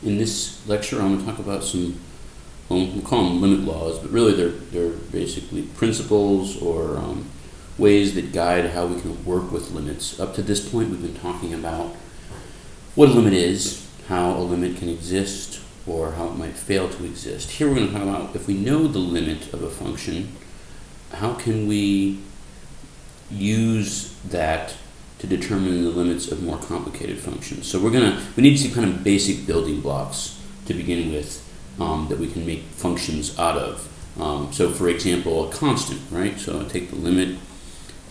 In this lecture, I'm going to talk about some, well, we'll call them limit laws, but really they're basically principles or ways that guide how we can work with limits. Up to this point, we've been talking about what a limit is, how a limit can exist, or how it might fail to exist. Here we're going to talk about, if we know the limit of a function, how can we use that to determine the limits of more complicated functions. So we need to see kind of basic building blocks to begin with that we can make functions out of. So for example, a constant, right? So I take the limit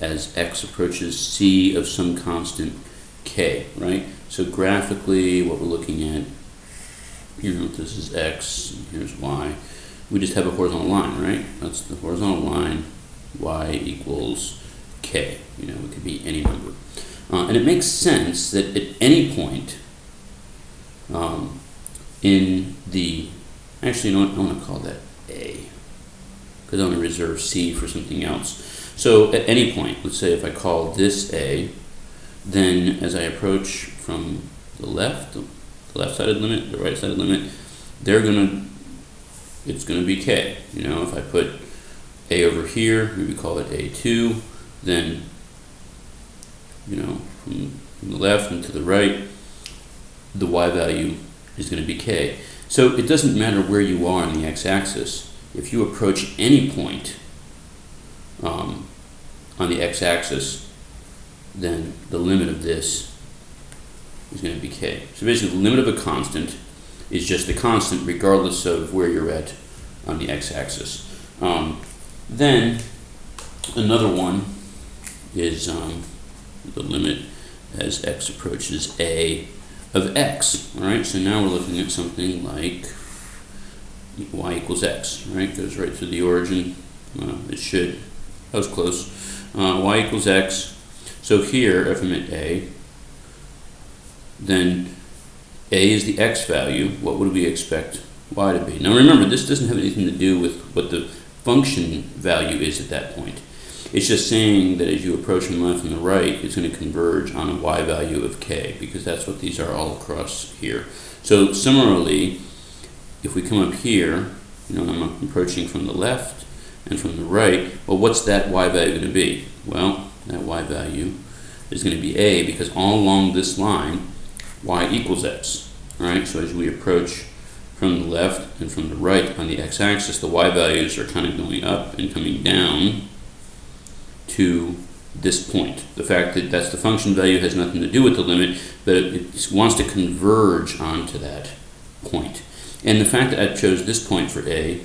as x approaches c of some constant k, right? So graphically, what we're looking at, this is x, and here's y. We just have a horizontal line, right? That's the horizontal line, y equals k. It could be any number. And it makes sense that at any point in the, actually, I want to call that a, because I want to reserve c for something else. So at any point, let's say if I call this a, then as I approach from the left-sided limit, the right-sided limit, it's going to be k. If I put a over here, maybe call it a2, then from the left and to the right, the y value is going to be k. So it doesn't matter where you are on the x-axis. If you approach any point on the x-axis, then the limit of this is going to be k. So basically, the limit of a constant is just the constant regardless of where you're at on the x-axis. Then another one is the limit as x approaches a of x. All right, so now we're looking at something like y equals x. Right, goes right through the origin. It should. That was close. Y equals x. So here, if I'm at a, then a is the x value. What would we expect y to be? Now remember, this doesn't have anything to do with what the function value is at that point. It's just saying that as you approach from the left and the right, it's going to converge on a y value of k, because that's what these are all across here. So similarly, if we come up here, I'm approaching from the left and from the right, well, what's that y value going to be? Well, that y value is going to be a, because all along this line, y equals x. All right, so as we approach from the left and from the right on the x-axis, the y values are kind of going up and coming down to this point. The fact that that's the function value has nothing to do with the limit, but it wants to converge onto that point. And the fact that I chose this point for a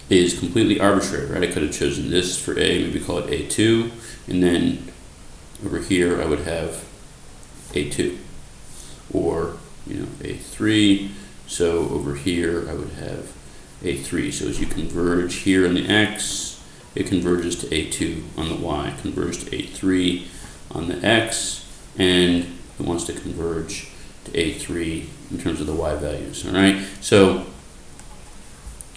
is completely arbitrary, right? I could have chosen this for a, maybe call it a2, and then over here I would have a2, or a3. So over here I would have a3. So as you converge here on the x, it converges to a2 on the y, converges to a3 on the x, and it wants to converge to a3 in terms of the y values. All right. So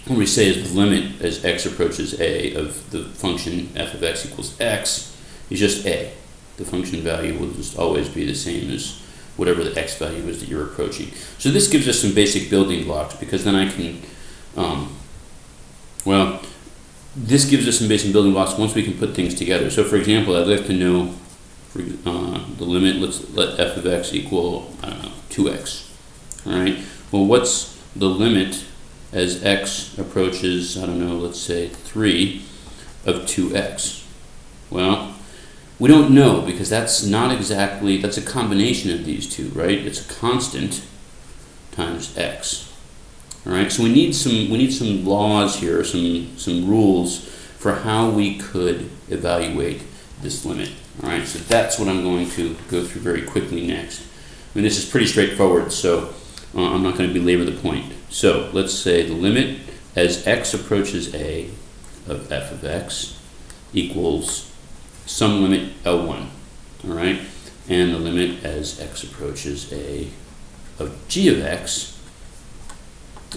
what we say is the limit as x approaches a of the function f of x equals x is just a. The function value will just always be the same as whatever the x value is that you're approaching. So this gives us some basic building blocks, because then I can, this gives us some basic building blocks once we can put things together. So for example, I'd like to know the limit, let's let f of x equal, 2x. All right, well, what's the limit as x approaches, let's say 3 of 2x? Well, we don't know, because that's a combination of these two, right? It's a constant times x. All right, so we need some laws here, some rules for how we could evaluate this limit. All right, so that's what I'm going to go through very quickly next. This is pretty straightforward, so I'm not going to belabor the point. So let's say the limit as x approaches a of f of x equals some limit L1, all right? And the limit as x approaches a of g of x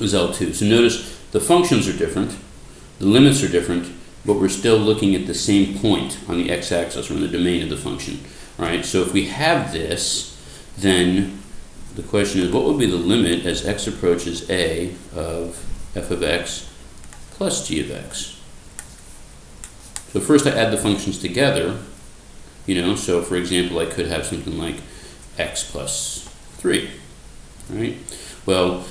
is L2. So notice the functions are different, the limits are different, but we're still looking at the same point on the x-axis or in the domain of the function, all right? So if we have this, then the question is, what would be the limit as x approaches a of f of x plus g of x? So first I add the functions together, so for example, I could have something like x plus 3, right? Well,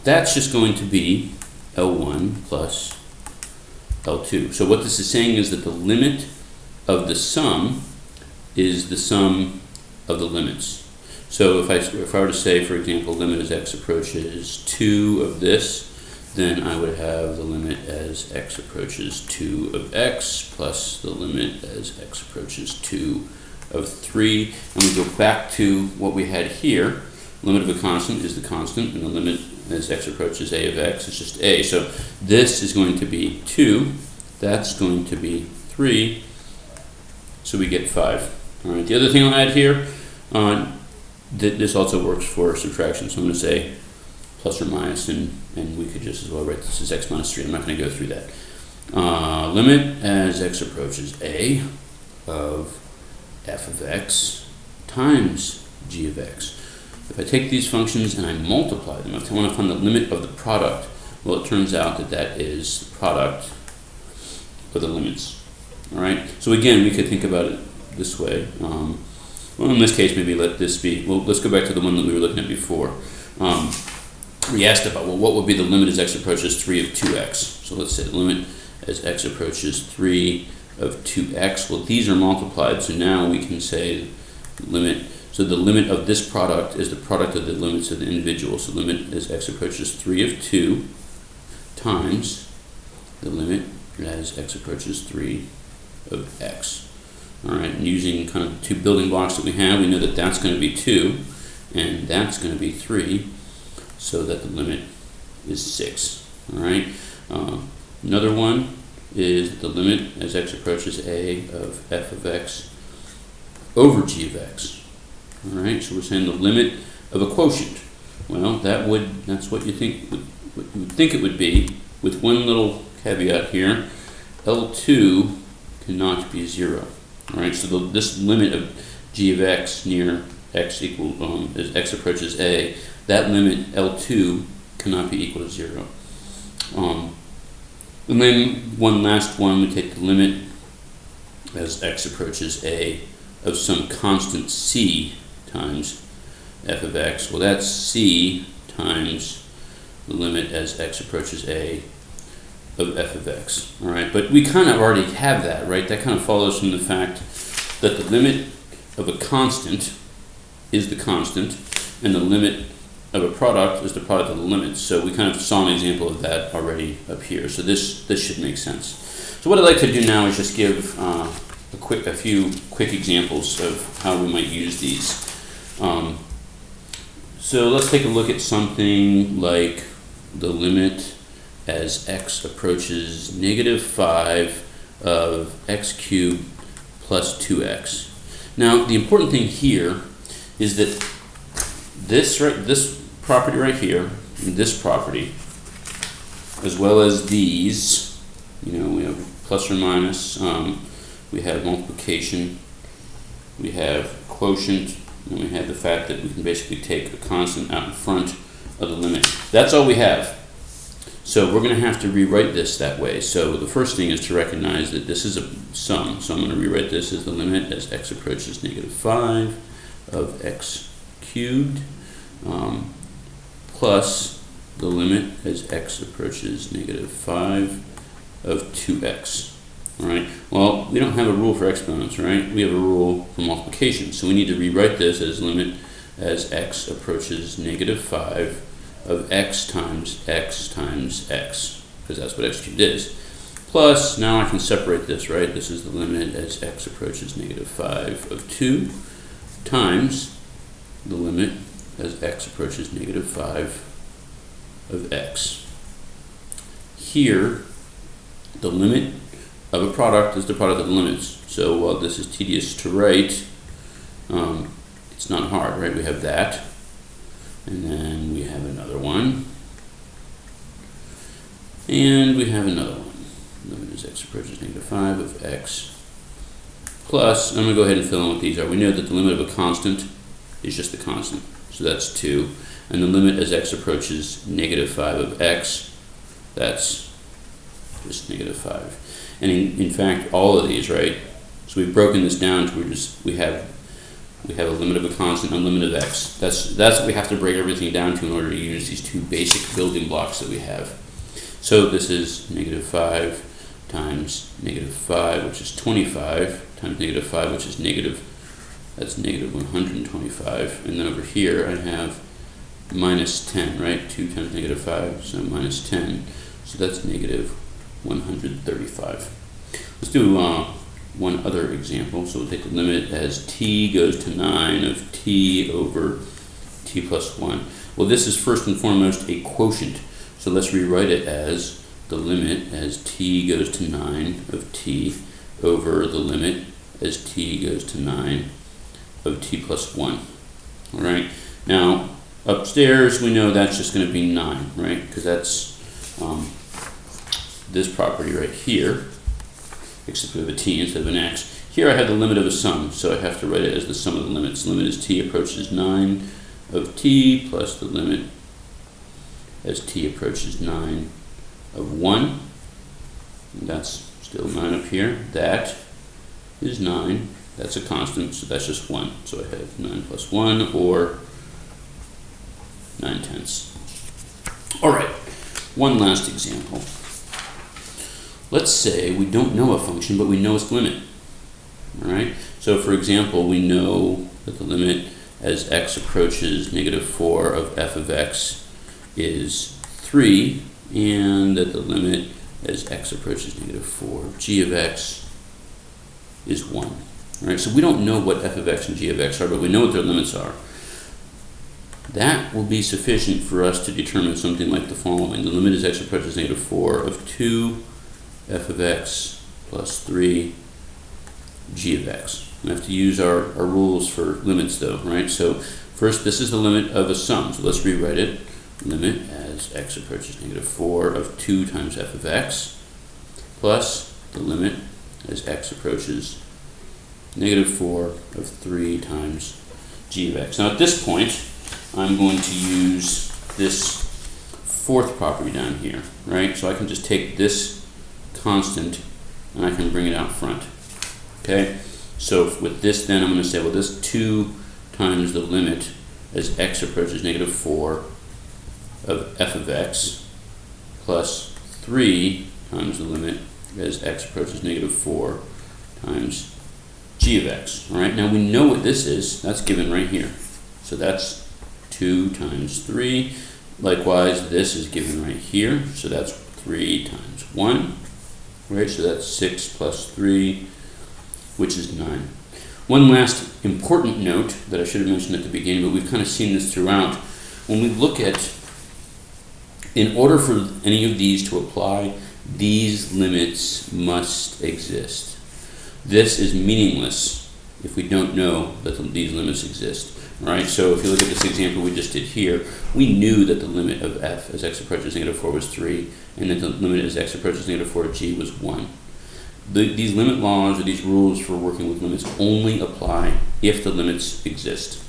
that's just going to be L1 plus L2. So what this is saying is that the limit of the sum is the sum of the limits. So if I were to say, for example, limit as x approaches 2 of this, then I would have the limit as x approaches 2 of x plus the limit as x approaches 2 of 3. And we go back to what we had here. Limit of a constant is the constant, and the limit as x approaches a of x is just a. So this is going to be 2, that's going to be 3, so we get 5. All right. The other thing I'll add here, this also works for subtraction, so I'm going to say plus or minus, and we could just as well write this as x minus 3. I'm not going to go through that. Limit as x approaches a of f of x times g of x. If I take these functions and I multiply them, if I want to find the limit of the product, well, it turns out that that is the product of the limits. All right. So again, we could think about it this way. Well, in this case, maybe let this be. Well, let's go back to the one that we were looking at before. We asked about, well, what would be the limit as x approaches 3 of 2x? So let's say the limit as x approaches 3 of 2x. Well, these are multiplied, so now we can say limit. So the limit of this product is the product of the limits of the individual. So limit as x approaches 3 of 2 times the limit as x approaches 3 of x. All right, and using kind of the 2 building blocks that we have, we know that that's going to be 2, and that's going to be 3, so that the limit is 6. All right. Another one is the limit as x approaches a of f of x over g of x. All right, so we're saying the limit of a quotient. Well, that's what you would think it would be, with one little caveat here. L2 cannot be 0. All right, so this limit of g of x near x equal as x approaches a, that limit L2 cannot be equal to 0. And then one last one, we take the limit as x approaches a of some constant c times f of x. Well, that's c times the limit as x approaches a of f of x. All right, but we kind of already have that, right? That kind of follows from the fact that the limit of a constant is the constant, and the limit of a product is the product of the limits. So we kind of saw an example of that already up here. So this should make sense. So what I'd like to do now is just give a few quick examples of how we might use these. So let's take a look at something like the limit as x approaches -5 of x cubed plus 2x. Now, the important thing here is that this property right here, this property, as well as these, we have plus or minus, we have multiplication, we have quotient, and we have the fact that we can basically take a constant out in front of the limit. That's all we have. So we're going to have to rewrite this that way. So the first thing is to recognize that this is a sum. So I'm going to rewrite this as the limit as x approaches -5 of x cubed plus the limit as x approaches -5 of 2x. All right. Well, we don't have a rule for exponents, right? We have a rule for multiplication. So we need to rewrite this as limit as x approaches -5 of x times x times x, because that's what x cubed is. Plus, now I can separate this, right? This is the limit as x approaches -5 of 2 times the limit as x approaches -5 of x. Here, the limit of a product is the product of the limits. So while this is tedious to write, it's not hard, right? We have that. And then we have another one. And we have another one. Limit as x approaches -5 of x plus, I'm going to go ahead and fill in what these are. We know that the limit of a constant is just the constant. so that's 2. And the limit as x approaches negative 5 of x, that's just negative 5. And in fact, all of these, right? So we've broken this down to we have a limit of a constant and a limit of x. That's what we have to break everything down to in order to use these two basic building blocks that we have. So this is negative 5 times negative 5, which is 25, times negative 5, which is that's negative 125. And then over here I have minus 10, right? 2 times negative 5, so minus 10. So that's negative 135. Let's do one other example. So we'll take the limit as t goes to 9 of t over t plus 1. Well, this is first and foremost a quotient. So let's rewrite it as the limit as t goes to 9 of t over the limit as t goes to 9 of t plus 1. All right. Now, upstairs, we know that's just going to be 9, right? Because that's this property right here, except we have a t instead of an x. Here I have the limit of a sum, so I have to write it as the sum of the limits. The limit as t approaches 9 of t plus the limit as t approaches 9 of 1. And that's still 9 up here. That is 9. That's a constant, so that's just 1. So I have 9 plus 1, or 9/10. All right, one last example. Let's say we don't know a function, but we know its limit. All right. So, for example, we know that the limit as x approaches negative 4 of f of x is 3, and that the limit as x approaches negative 4 of g of x is 1. All right. So we don't know what f of x and g of x are, but we know what their limits are. That will be sufficient for us to determine something like the following. The limit as x approaches negative 4 of 2 f of x plus 3 g of x. We have to use our rules for limits though, right? So first, this is the limit of a sum. So let's rewrite it. Limit as x approaches negative 4 of 2 times f of x plus the limit as x approaches negative 4 of 3 times g of x. Now at this point, I'm going to use this fourth property down here, right? So I can just take this constant and I can bring it out front. Okay, so with this then I'm going to say, well, this 2 times the limit as x approaches negative 4 of f of x plus 3 times the limit as x approaches negative 4 times g of x. All right, now we know what this is. That's given right here. So that's 2 times 3. Likewise, this is given right here. So that's 3 times 1. Right, so that's 6 plus 3, which is 9. One last important note that I should have mentioned at the beginning, but we've kind of seen this throughout. When we look at, in order for any of these to apply, these limits must exist. This is meaningless if we don't know that these limits exist. Right, so if you look at this example we just did here, we knew that the limit of f as x approaches negative 4 was 3, and that the limit as x approaches negative 4 of g was 1. These limit laws or these rules for working with limits only apply if the limits exist.